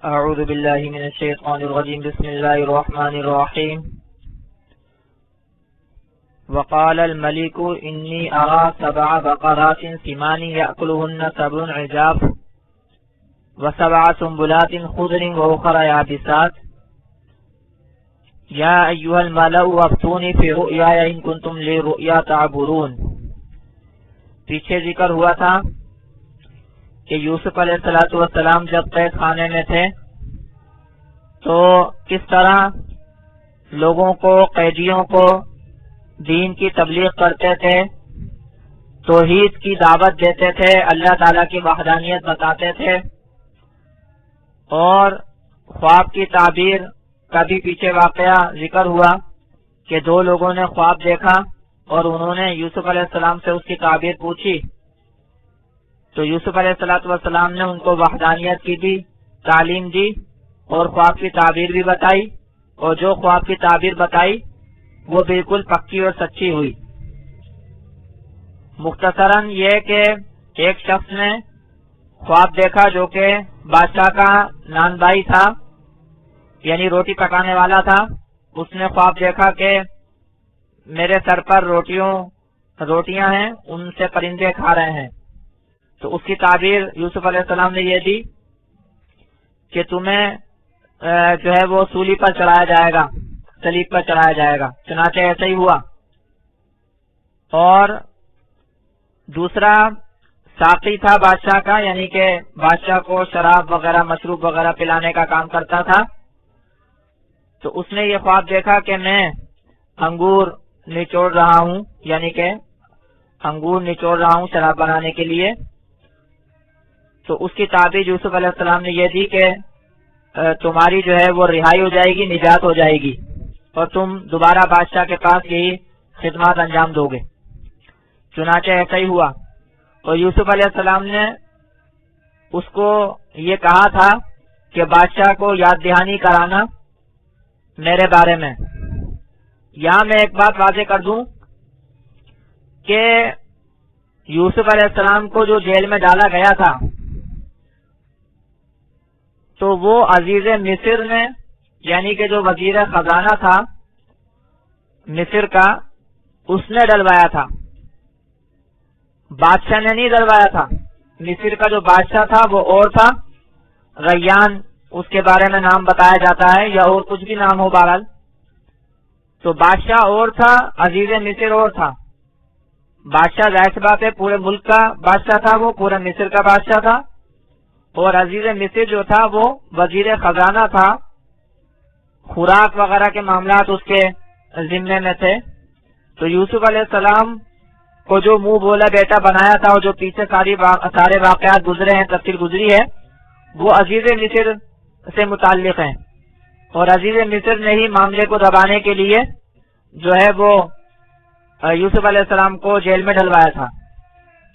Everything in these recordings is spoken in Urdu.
اعوذ باللہ من الشیطان الرجیم بسم اللہ الرحمن الرحیم وقال الملك انی ارى 7 بقرات سمان یأکلهن 7 عجاف و7 سنبلات خضر واخر یابسات یا ایها الملأ افتونی فی رؤیای ان کنتم لرؤیا تعبرون۔ پیچھے ذکر ہوا تھا کہ یوسف علیہ السلام جب قید خانے میں تھے تو کس طرح لوگوں کو، قیدیوں کو دین کی تبلیغ کرتے تھے، توحید کی دعوت دیتے تھے، اللہ تعالیٰ کی وحدانیت بتاتے تھے، اور خواب کی تعبیر کا بھی پیچھے واقعہ ذکر ہوا کہ 2 لوگوں نے خواب دیکھا اور انہوں نے یوسف علیہ السلام سے اس کی تعبیر پوچھی، تو یوسف علیہ السلام نے ان کو وحدانیت کی بھی تعلیم دی اور خواب کی تعبیر بھی بتائی، اور جو خواب کی تعبیر بتائی وہ بالکل پکی اور سچی ہوئی۔ مختصراً یہ کہ ایک شخص نے خواب دیکھا جو کہ بادشاہ کا نان بھائی تھا، یعنی روٹی پکانے والا تھا۔ اس نے خواب دیکھا کہ میرے سر پر روٹیاں ہیں، ان سے پرندے کھا رہے ہیں۔ تو اس کی تعبیر یوسف علیہ السلام نے یہ دی کہ تمہیں جو ہے وہ سولی پر چڑھایا جائے گا، صلیب پر چڑھایا جائے گا۔ چنانچہ ایسا ہی ہوا۔ اور دوسرا ساقی تھا بادشاہ کا، یعنی کہ بادشاہ کو شراب وغیرہ، مشروب وغیرہ پلانے کا کام کرتا تھا۔ تو اس نے یہ خواب دیکھا کہ میں انگور نچوڑ رہا ہوں، یعنی کہ انگور نچوڑ رہا ہوں شراب بنانے کے لیے۔ تو اس کی تعبیر یوسف علیہ السلام نے یہ دی کہ تمہاری جو ہے وہ رہائی ہو جائے گی، نجات ہو جائے گی، اور تم دوبارہ بادشاہ کے پاس یہی خدمات انجام دو گے۔ چنانچہ ایسا ہی ہوا۔ اور یوسف علیہ السلام نے اس کو یہ کہا تھا کہ بادشاہ کو یاد دہانی کرانا میرے بارے میں۔ یہاں میں ایک بات واضح کر دوں کہ یوسف علیہ السلام کو جو جیل میں ڈالا گیا تھا تو وہ عزیز مصر نے، یعنی کہ جو وزیر خزانہ تھا مصر کا، اس نے ڈلوایا تھا، بادشاہ نے نہیں ڈلوایا تھا۔ مصر کا جو بادشاہ تھا وہ اور تھا، ریان اس کے بارے میں نام بتایا جاتا ہے، یا اور کچھ بھی نام ہو بہرحال۔ تو بادشاہ اور تھا، عزیز مصر اور تھا۔ بادشاہ ظاہر سی بات ہے پورے ملک کا بادشاہ تھا، وہ پورے مصر کا بادشاہ تھا، اور عزیز مصر جو تھا وہ وزیر خزانہ تھا، خوراک وغیرہ کے معاملات اس کے ذمے میں تھے۔ تو یوسف علیہ السلام کو جو منہ بولا بیٹا بنایا تھا، اور جو پیچھے سارے واقعات گزرے ہیں، تفصیل گزری ہے، وہ عزیز مصر سے متعلق ہیں، اور عزیز مصر نے ہی معاملے کو دبانے کے لیے جو ہے وہ یوسف علیہ السلام کو جیل میں ڈلوایا تھا۔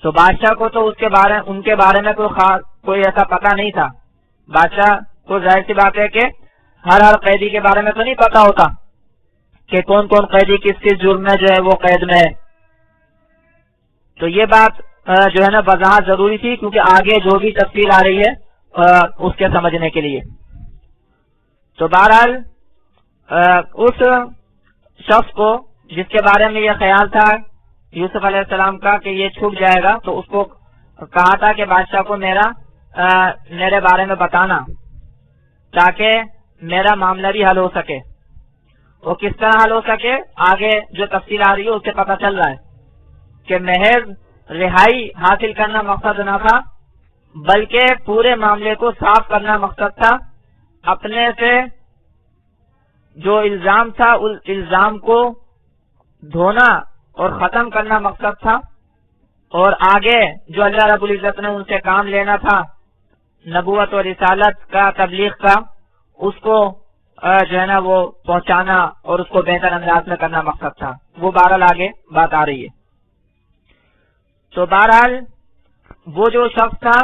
تو بادشاہ کو تو ان کے بارے میں کوئی ایسا پتہ نہیں تھا۔ بادشاہ کو ظاہر سی بات ہے کہ ہر قیدی کے بارے میں تو نہیں پتا ہوتا کہ کون کون قیدی کس کس جرم میں جو ہے وہ قید میں ہے۔ تو یہ بات جو ہے نا وضاحت ضروری تھی، کیونکہ آگے جو بھی تفصیل آ رہی ہے اس کے سمجھنے کے لیے۔ تو بہرحال اس شخص کو جس کے بارے میں یہ خیال تھا یوسف علیہ السلام کا کہ یہ چھوٹ جائے گا، تو اس کو کہا تھا کہ بادشاہ کو میرے بارے میں بتانا تاکہ میرا معاملہ بھی حل ہو سکے۔ وہ کس طرح حل ہو سکے آگے جو تفصیل آ رہی ہے اس سے پتہ چل رہا ہے کہ محض رہائی حاصل کرنا مقصد نہ تھا، بلکہ پورے معاملے کو صاف کرنا مقصد تھا۔ اپنے سے جو الزام تھا اس الزام کو دھونا اور ختم کرنا مقصد تھا، اور آگے جو اللہ رب العزت نے ان سے کام لینا تھا نبوت اور رسالت کا، تبلیغ کا، اس کو جو ہے نا وہ پہنچانا اور اس کو بہتر انداز میں کرنا مقصد تھا۔ وہ بہرحال آگے بات آ رہی ہے۔ تو بہرحال وہ جو شخص تھا،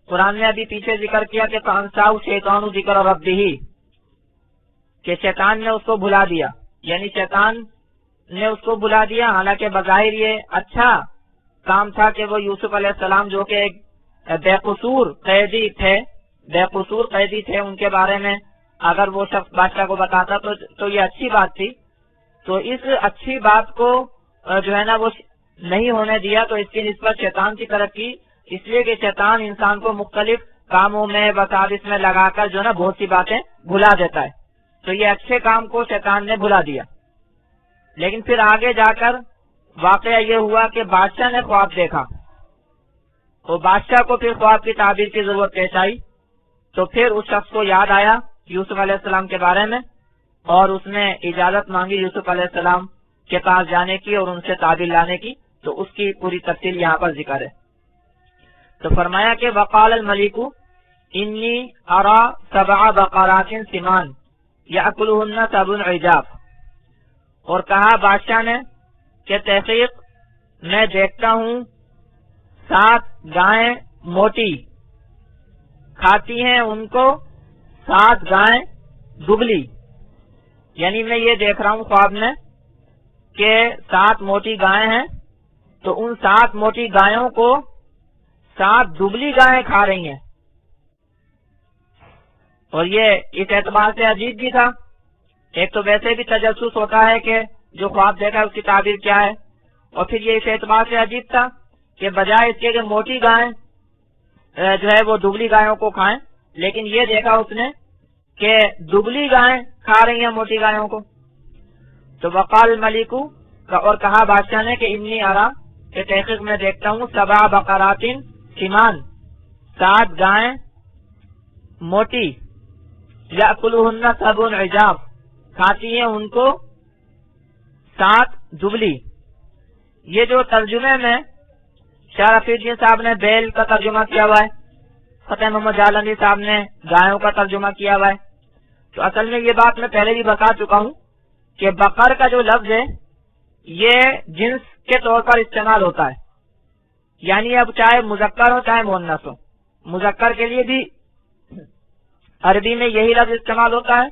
قرآن نے ابھی پیچھے ذکر کیا کہ فَأَنسَاهُ الشَّيْطَانُ ذِكْرَ رَبِّهِ، کہ شیطان نے اس کو بھلا دیا، یعنی شیطان نے اس کو بھلا دیا۔ حالانکہ بظاہر یہ اچھا کام تھا کہ وہ یوسف علیہ السلام جو کہ ایک بے قصور قیدی تھے بے قصور قیدی تھے، ان کے بارے میں اگر وہ شخص بادشاہ کو بتاتا تو یہ اچھی بات تھی. تو اس اچھی بات کو جو ہے نا وہ نہیں ہونے دیا، تو اس کی نسبت شیطان کی طرف کی، اس لیے کہ شیطان انسان کو مختلف کاموں میں وساوس میں لگا کر جو ہے نا بہت سی باتیں بھلا دیتا ہے. تو یہ اچھے کام کو شیطان نے بھلا دیا. لیکن پھر آگے جا کر واقعہ یہ ہوا کہ بادشاہ نے خواب دیکھا، تو بادشاہ کو پھر خواب کی تعبیر کی ضرورت پیش آئی. تو پھر اس شخص کو یاد آیا یوسف علیہ السلام کے بارے میں، اور اس نے اجازت مانگی یوسف علیہ السلام کے پاس جانے کی اور ان سے تعبیر لانے کی. تو اس کی پوری تفصیل یہاں پر ذکر ہے. تو فرمایا کہ وقال الملک انی ارا 7 بقرات سمان یاکلہن 7 عجاف، اور کہا بادشاہ نے کہ تحقیق میں دیکھتا ہوں 7 گائیں موٹی، کھاتی ہیں ان کو 7 گائیں دبلی. یعنی میں یہ دیکھ رہا ہوں خواب میں کہ 7 موٹی گائیں ہیں، تو ان 7 موٹی گایوں کو 7 دبلی گائیں کھا رہی ہیں. اور یہ اس اعتبار سے عجیب بھی تھا، ایک تو ویسے بھی تجسس ہوتا ہے کہ جو خواب دیکھا ہے اس کی تعبیر کیا ہے، اور پھر یہ اس اعتبار سے عجیب تھا کہ بجائے اس کے کہ موٹی گائیں جو ہے وہ دبلی گایوں کو کھائیں، لیکن یہ دیکھا اس نے کہ دبلی گائیں کھا رہی ہیں موٹی گایوں کو. تو وقال الملک، اور کہا بادشاہ نے کہ انی ارا، کہ تحقیق میں دیکھتا ہوں 7 بقرات سمان، 7 گائیں موٹی، یاکلہن 7 عجاف، کھاتی ہیں ان کو 7 دبلی. یہ جو ترجمے میں شاہ رفیع الدین صاحب نے بیل کا ترجمہ کیا ہوا ہے، فتح محمد جالندی صاحب نے گایوں کا ترجمہ کیا ہوا ہے. تو اصل میں یہ بات میں پہلے بھی بتا چکا ہوں کہ بقر کا جو لفظ ہے یہ جنس کے طور پر استعمال ہوتا ہے. یعنی اب چاہے مذکر ہو چاہے مؤنث ہو، مذکر کے لیے بھی عربی میں یہی لفظ استعمال ہوتا ہے،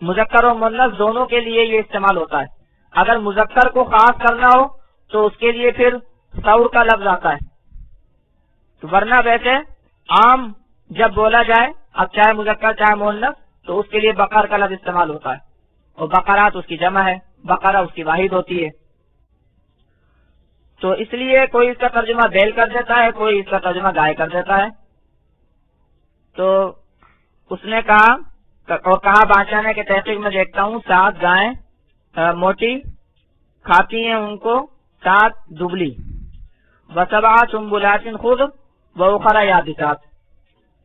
مذکر و مؤنث دونوں کے لیے یہ استعمال ہوتا ہے. اگر مذکر کو خاص کرنا ہو تو اس کے لیے پھر ثور کا لفظ آتا ہے. تو ورنہ ویسے عام جب بولا جائے اب چاہے مذکر چاہے مؤنث تو اس کے لیے بقر کا لفظ استعمال ہوتا ہے، اور بقرات اس کی جمع ہے، بقرہ اس کی واحد ہوتی ہے. تو اس لیے کوئی اس کا ترجمہ بیل کر دیتا ہے، کوئی اس کا ترجمہ گائے کر دیتا ہے. تو اس نے کہا اور کہا بادشاہ نے کہ تحقیق میں دیکھتا ہوں 7 گائیں موٹی، کھاتی ہیں ان کو 7 دبلی، وسبع سنبلات خضر واخر یابسات،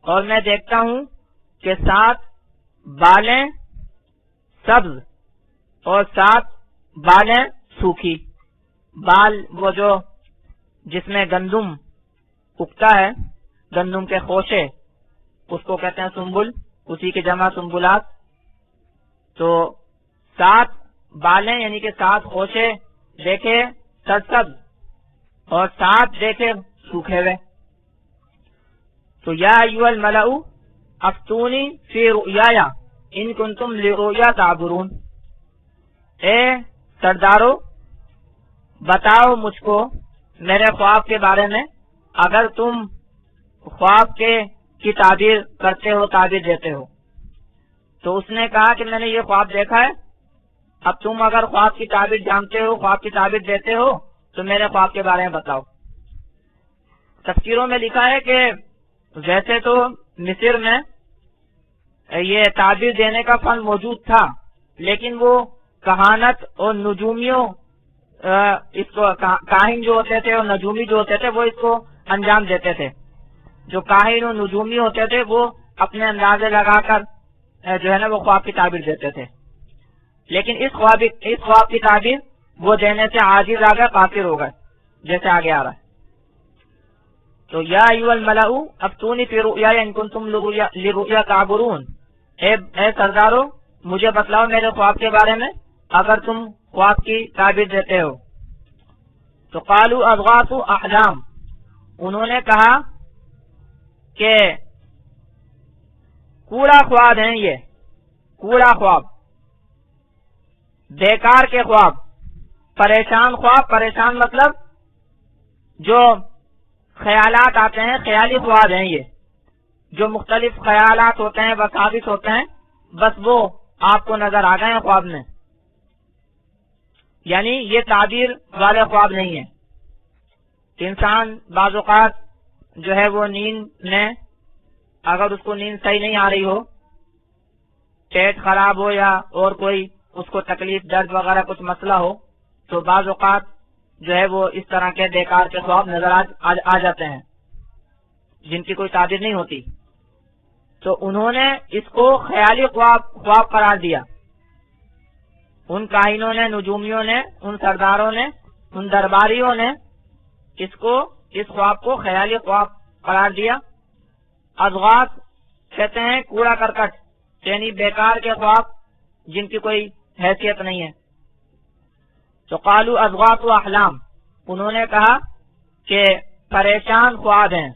اور میں دیکھتا ہوں کہ 7 بالیں سبز اور 7 بالیں سوکھی. بال وہ جو جس میں گندم اگتا ہے، گندم کے خوشے، اس کو کہتے ہیں سنبل، اسی کی جمع سنبلات. تو 7 بالیں یعنی کہ 7 خوشے دیکھے سرسبز اور 7 دیکھے سوکھے ہوئے. تو یا ایھا الملأ افتونی فی رؤیایا ان کنتم لرؤیا تعبرون، اے سردارو بتاؤ مجھ کو میرے خواب کے بارے میں اگر تم خواب کی تعبیر کرتے ہو، تعبیر دیتے ہو. تو اس نے کہا کہ میں نے یہ خواب دیکھا ہے، اب تم اگر خواب کی تعبیر جانتے ہو، خواب کی تعبیر دیتے ہو تو میرے خواب کے بارے میں بتاؤ. تفسیروں میں لکھا ہے کہ ویسے تو مصر میں یہ تعبیر دینے کا فن موجود تھا، لیکن وہ کہانت اور نجومیوں اس کو کاہن جو ہوتے تھے اور نجومی جو ہوتے تھے وہ اس کو انجام دیتے تھے. جو کاہن اور نجومی ہوتے تھے وہ اپنے اندازے لگا کر جو ہے نا وہ خواب کی تعبیر دیتے تھے. لیکن اس خواب کی تعبیر وہ دینے سے عاجز آ گئے، قاصر ہو گئے، جیسے آگے آ رہا ہے. تو یا ایھا الملأ افتونی فی رؤیایا ان کنتم لرؤیا تعبرون، اے سردارو مجھے بتلاؤ میرے خواب کے بارے میں اگر تم خواب کی تعبیر دیتے ہو. تو قالوا اضغاث احلام، انہوں نے کہا کہ کوڑا خواب ہیں، یہ کوڑا خواب، بیکار کے خواب، پریشان خواب. پریشان مطلب جو خیالات آتے ہیں، خیالی خواب ہیں یہ، جو مختلف خیالات ہوتے ہیں وساوس ہوتے ہیں، بس وہ آپ کو نظر آ گئے ہیں خواب میں. یعنی یہ تعبیر والے خواب نہیں ہے. انسان بعض اوقات جو ہے وہ نیند میں، اگر اس کو نیند صحیح نہیں آ رہی ہو، پیٹ خراب ہو یا اور کوئی اس کو تکلیف درد وغیرہ کچھ مسئلہ ہو، تو بعض اوقات جو ہے وہ اس طرح کے بیکار کے خواب نظر آ جاتے ہیں جن کی کوئی تعبیر نہیں ہوتی. تو انہوں نے اس کو خیالی خواب قرار دیا. ان کاہنوں نے، نجومیوں نے، ان سرداروں نے، ان درباریوں نے اس خواب کو خیالی خواب قرار دیا. اضغاث کہتے ہیں کوڑا کرکٹ، یعنی بیکار کے خواب جن کی کوئی حیثیت نہیں ہے. تو قالوا اضغاث و احلام، انہوں نے کہا کہ پریشان خواب ہیں.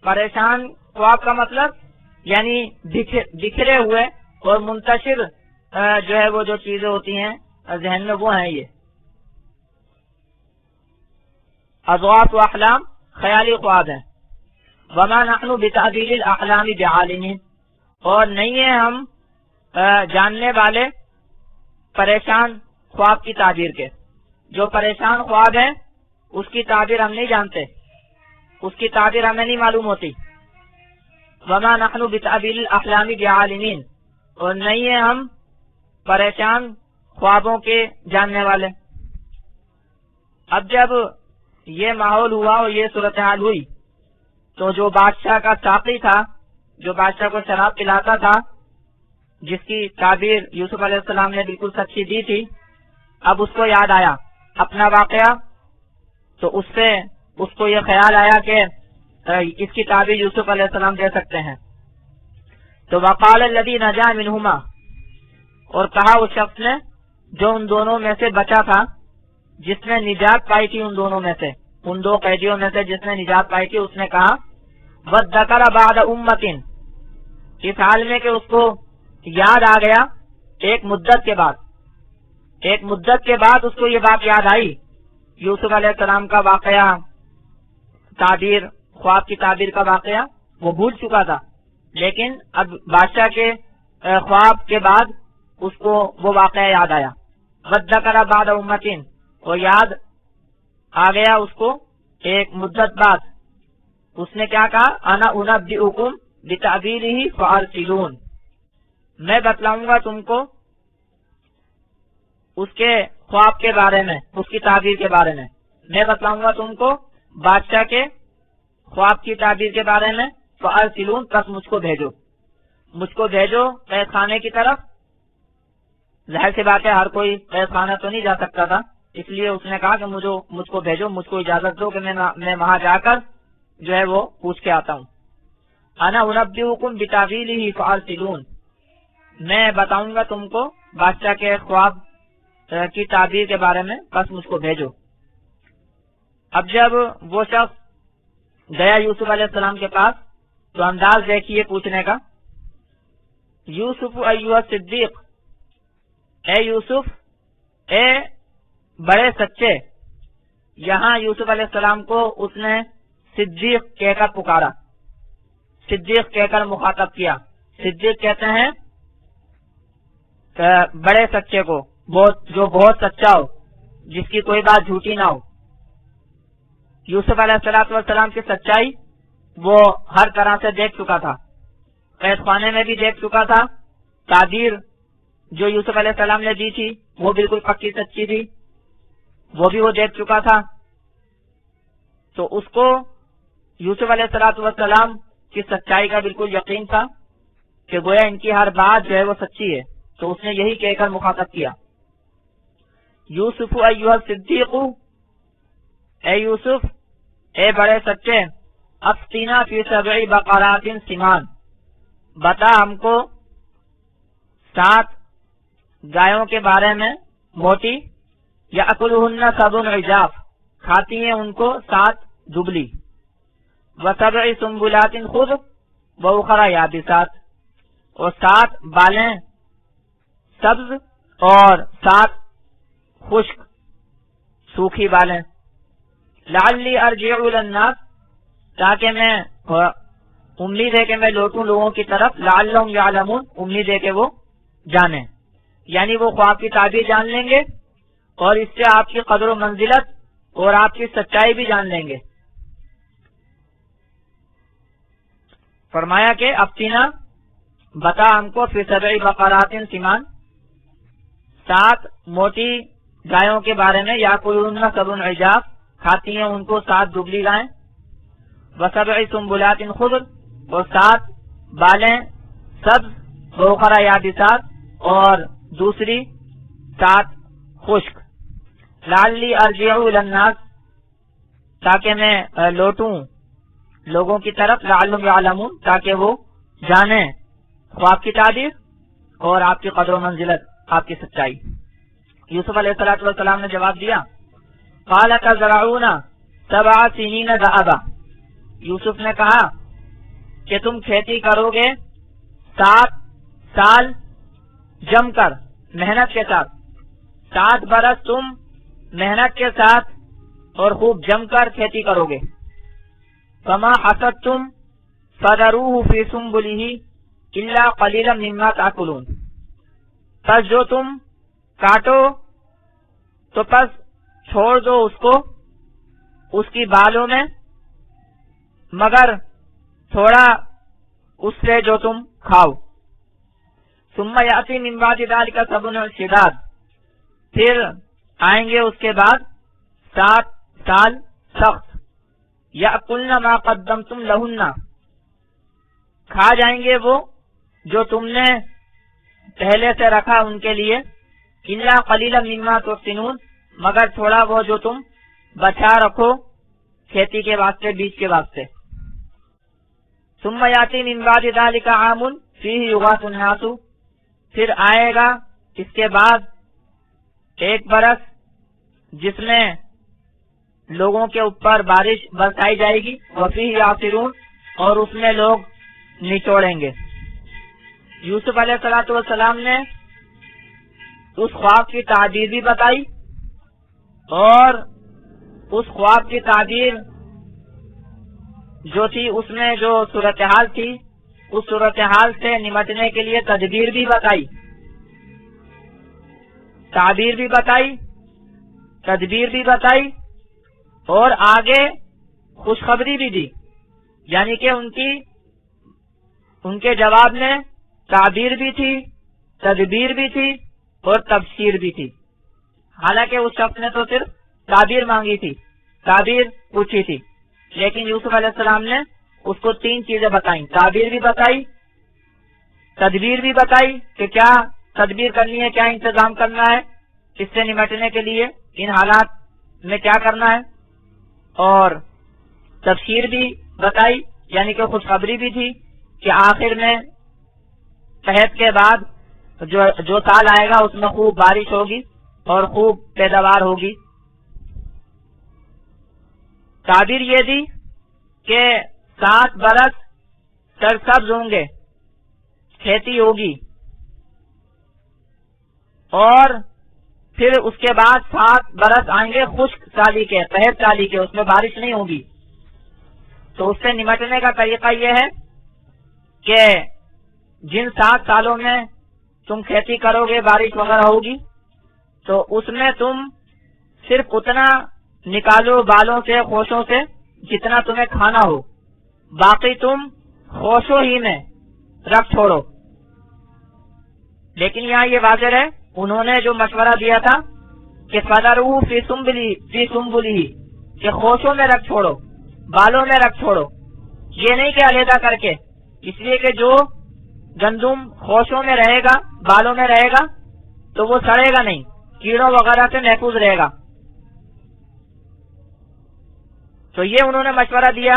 پریشان خواب کا مطلب یعنی بکھرے ہوئے اور منتشر جو ہے وہ جو چیزیں ہوتی ہیں ذہن میں، وہ ہیں یہ اضغاث و احلام، خیالی خواب ہیں. وما نحن بتعبیر الاحلام بعالمین، اور نہیں ہیں ہم جاننے والے پریشان خواب کی تعبیر کے. جو پریشان خواب ہے اس کی تعبیر ہم نہیں جانتے، اس کی تعبیر ہمیں نہیں معلوم ہوتی. وما نحن بتعبیر الاحلام بعالمین، اور نہیں ہیں ہم پریشان خوابوں کے جاننے والے. اب جب یہ ماحول ہوا اور یہ صورتحال ہوئی تو جو بادشاہ کا ساقی تھا، جو بادشاہ کو شراب پلاتا تھا، جس کی تعبیر یوسف علیہ السلام نے بالکل سچی دی تھی، اب اس کو یاد آیا اپنا واقعہ. تو اس کو یہ خیال آیا کہ اس کی تعبیر یوسف علیہ السلام دے سکتے ہیں. تو وقال الذی نجا منہما، اور کہا اس شخص نے جو ان دونوں میں سے بچا تھا، جس نے نجات پائی تھی ان دونوں میں سے، ان دو قیدیوں میں سے جس نے نجات پائی تھی، اس نے کہا وَذَّكَرَ بَعْدَ أُمَّةٍ، اس حال میں کہ اس کو یاد آ گیا ایک مدت کے بعد اس کو یہ بات یاد آئی، یوسف علیہ السلام کا واقعہ، تعبیر، خواب کی تعبیر کا واقعہ وہ بھول چکا تھا، لیکن اب بادشاہ کے خواب کے بعد اس کو وہ واقعہ یاد آیا. وَذَّكَرَ بَعْدَ أُمَّةٍ، اور یاد آ گیا اس کو ایک مدت بعد. اس نے کیا کہا؟ انا انبئکم بتعبیرہ فارسلون، میں بتلاؤں گا تم کو اس کے خواب کے بارے میں، اس کی تعبیر کے بارے میں. میں بتلاؤں گا تم کو بادشاہ کے خواب کی تعبیر کے بارے میں. فارسلون، بس مجھ کو بھیجو قید خانے کی طرف. ظاہر سی بات ہے ہر کوئی قید خانہ تو نہیں جا سکتا تھا، اس لیے اس نے کہا کہ مجھ کو بھیجو، مجھ کو اجازت دو کہ میں وہاں جا کر جو ہے وہ پوچھ کے آتا ہوں. انا انبئکم بتعبیرہ فارسلون، میں بتاؤں گا تم کو بادشاہ کے خواب کی تعبیر کے بارے میں، بس مجھ کو بھیجو. اب جب وہ شخص گیا یوسف علیہ السلام کے پاس تو انداز دیکھیے پوچھنے کا. یوسف ایھا صدیق، اے یوسف، اے بڑے سچے. یہاں یوسف علیہ السلام کو اس نے صدیق کہہ کر پکارا، صدیق کہہ کر مخاطب کیا. صدیق کہتے ہیں بڑے سچے کو، جو بہت سچا ہو، جس کی کوئی بات جھوٹی نہ ہو. یوسف علیہ السلام کی سچائی وہ ہر طرح سے دیکھ چکا تھا، قید خانے میں بھی دیکھ چکا تھا. تعبیر جو یوسف علیہ السلام نے دی تھی وہ بالکل پکی سچی تھی، وہ بھی وہ دیکھ چکا تھا. تو اس کو یوسف علیہ السلام کی سچائی کا بالکل یقین تھا کہ گویا ان کی ہر بات جو ہے وہ سچی ہے. تو اس نے یہی کہہ کر مخاطب کیا، یوسف ایھا صدیق، اے یوسف، اے بڑے سچے. افتینا فی 7 بقرات سمان، بتا ہم کو 7 گایوں کے بارے میں موٹی، یأکلہن 7 عجاف، کھاتی ہیں ان کو 7 دبلی. و7 سنبلات خضر وأخرى یابسات، اور 7 بالیں سبز اور 7 خشک سوکھی بالیں. لعلی ارجع الی الناس، تاکہ میں امید ہے کہ میں لوٹوں لوگوں کی طرف لعلہم یعلمون، امید ہے کہ وہ جانیں، یعنی وہ خواب کی تعبیر جان لیں گے اور اس سے آپ کی قدر و منزلت اور آپ کی سچائی بھی جان لیں گے۔ فرمایا کہ افتینا بتا ہم کو فی سبع بقرات سمان، 7 موٹی گایوں کے بارے میں، یاکلون سبع عجاف، کھاتی ہیں ان کو 7 دبلی گائیں، وسبع سنبلات خضر، اور 7 بالیں سبز، وأخرى یابسات، اور دوسری 7 خشک، لعلی ارجع الی الناس، تاکہ میں لوٹوں لوگوں کی طرف، لعلہم یعلمون، تاکہ وہ جانیں خواب کی تعبیر اور آپ کی قدر و منزلت، آپ کی سچائی۔ یوسف علیہ السلام نے جواب دیا، قال تزرعون 7 سنین دأبا، یوسف نے کہا کہ تم کھیتی کرو گے 7 سال جم کر، محنت کے ساتھ، 7 برس تم محنت کے ساتھ اور خوب جم کر کھیتی کرو گے۔ فما حصدتم فذروه فی سنبلہ الا قلیلا مما تاکلون، پس جو تم کاٹو تو پس چھوڑ دو اس کو اس کی بالوں میں، مگر تھوڑا اس سے جو تم کھاؤ۔ ثم یأتی من بعد ذلک 7 شداد، پھر آئیں گے اس کے بعد 7 سال سخت، یأکلن ما قدمتم لہن، کھا جائیں گے وہ جو تم نے پہلے سے رکھا ان کے لیے، الا قلیلا مما تحسنون، مگر تھوڑا وہ جو تم بچا رکھو کھیتی کے واسطے، بیج کے واسطے۔ ثم یاتی من بعد ذلک عام فیہ یغاث الناس، پھر آئے گا اس کے بعد 1 برس جس میں لوگوں کے اوپر بارش برسائی جائے گی، وفیہ یعصرون، اور اس میں لوگ نچوڑیں گے۔ یوسف علیہ السلام نے اس خواب کی تعبیر بھی بتائی، اور اس خواب کی تعبیر جو تھی اس میں جو صورتحال تھی، اس صورتحال سے نمٹنے کے لیے تدبیر بھی بتائی، تعبیر بھی بتائی، تدبیر بھی بتائی، اور آگے خوشخبری بھی دی، یعنی کہ ان کے جواب میں تعبیر بھی تھی، تدبیر بھی تھی اور تبشیر بھی تھی۔ حالانکہ اس شخص نے تو صرف تعبیر مانگی تھی، تعبیر پوچھی تھی، لیکن یوسف علیہ السلام نے اس کو 3 چیزیں بتائیں، تعبیر بھی بتائی، تدبیر بھی بتائی کہ کیا تدبیر کرنی ہے، کیا انتظام کرنا ہے اس سے نمٹنے کے لیے، ان حالات میں کیا کرنا ہے، اور تبشیر بھی بتائی، یعنی کہ خوشخبری بھی تھی کہ آخر میں قحط کے بعد جو سال آئے گا اس میں خوب بارش ہوگی اور خوب پیداوار ہوگی۔ تعبیر یہ دی کہ 7 برس سرسبز ہوں گے، کھیتی ہوگی، اور پھر اس کے بعد 7 برس آئیں گے خشک سالی کے، قحط سالی کے، اس میں بارش نہیں ہوگی۔ تو اس سے نمٹنے کا طریقہ یہ ہے کہ جن 7 سالوں میں تم کھیتی کرو گے، بارش وغیرہ ہوگی، تو اس میں تم صرف اتنا نکالو بالوں سے، خوشوں سے، جتنا تمہیں کھانا ہو، باقی تم خوشوں ہی میں رکھ چھوڑو۔ لیکن یہاں یہ واضح ہے، انہوں نے جو مشورہ دیا تھا کہ فَذَرُوهُ فِي سُنبُلِهِ، کہ خوشوں میں رکھ چھوڑو، بالوں میں رکھ چھوڑو، یہ نہیں کہ علیحدہ کر کے، اس لیے کہ جو گندم خوشوں میں رہے گا، بالوں میں رہے گا، تو وہ سڑے گا نہیں، کیڑوں وغیرہ سے محفوظ رہے گا۔ تو یہ انہوں نے مشورہ دیا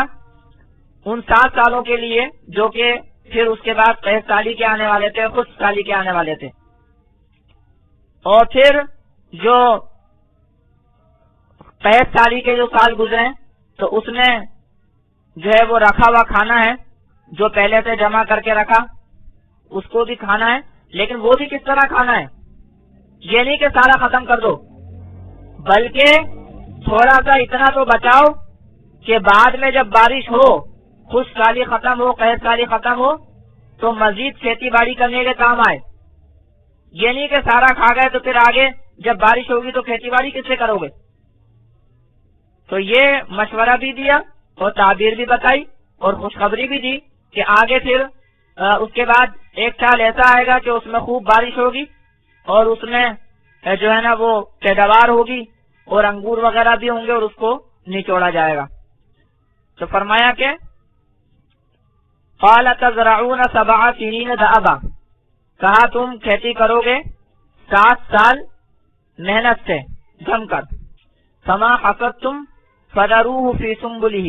ان 7 سالوں کے لیے، جو کہ پھر اس کے بعد قحط سالی کے آنے والے تھے، خشک سالی کے آنے والے تھے، اور پھر جو قحط سالی کے جو سال گزرے تو اس میں جو ہے وہ رکھا ہوا کھانا ہے جو پہلے سے جمع کر کے رکھا، اس کو بھی کھانا ہے، لیکن وہ بھی کس طرح کھانا ہے، یہ نہیں کہ سارا ختم کر دو، بلکہ تھوڑا سا اتنا تو بچاؤ کہ بعد میں جب بارش ہو خشک سالی ختم ہو، قحط سالی ختم ہو تو مزید کھیتی باڑی کرنے کے کام آئے. یہ نہیں کہ سارا کھا گئے تو پھر آگے جب بارش ہوگی تو کھیتی باڑی کس سے کرو گے. تو یہ مشورہ بھی دیا اور تعبیر بھی بتائی اور خوشخبری بھی دی کہ آگے پھر اس کے بعد ایک سال ایسا آئے گا کہ اس میں خوب بارش ہوگی اور اس میں جو ہے نا وہ پیداوار ہوگی اور انگور وغیرہ بھی ہوں گے اور اس کو نچوڑا جائے گا. تو فرمایا کہ قال تزرعون 7 سنین دأبا، کہا تم کھیتی کرو گے 7 سال محنت سے جم کر. فما حصدتم فذروه فی سنبلہ،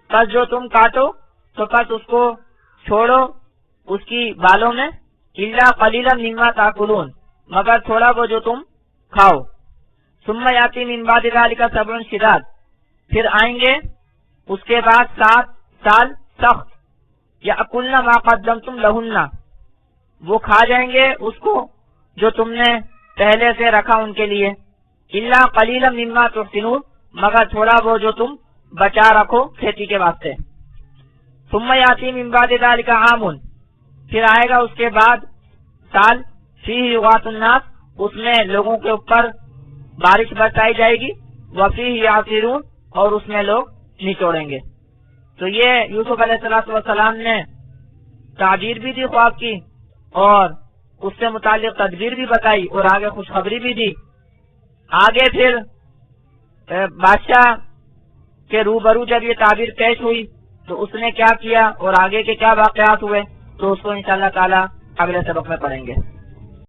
پس جو تم کاٹو تو پس اس کو چھوڑو اس کی بالوں میں. الا قلیلا مما تاکلون، مگر تھوڑا وہ جو تم کھاؤ. ثم یاتی من بعد ذلک 7 شداد، پھر آئیں گے اس کے بعد 7 سال سخت. یأکلن ما قدمتم لہن، وہ کھا جائیں گے اس کو جو تم نے پہلے سے رکھا ان کے لیے. الا قلیلا مما تحسنون، مگر تھوڑا وہ جو تم بچا رکھو کھیتی کے واسطے. ثم یاتی من بعد ذلک عام، پھر آئے گا اس کے بعد سال فیہ یغاث الناس، اس میں لوگوں کے اوپر بارش برسائی جائے گی. وفیہ یعصرون، اور اس میں لوگ نچوڑیں گے. تو یہ یوسف علیہ السلام نے تعبیر بھی دی خواب کی اور اس سے متعلق تدبیر بھی بتائی اور آگے خوشخبری بھی دی. آگے پھر بادشاہ کے روبرو جب یہ تعبیر پیش ہوئی تو اس نے کیا کیا اور آگے کے کیا واقعات ہوئے تو اس کو انشاءاللہ تعالی اگلے سبق میں پڑھیں گے.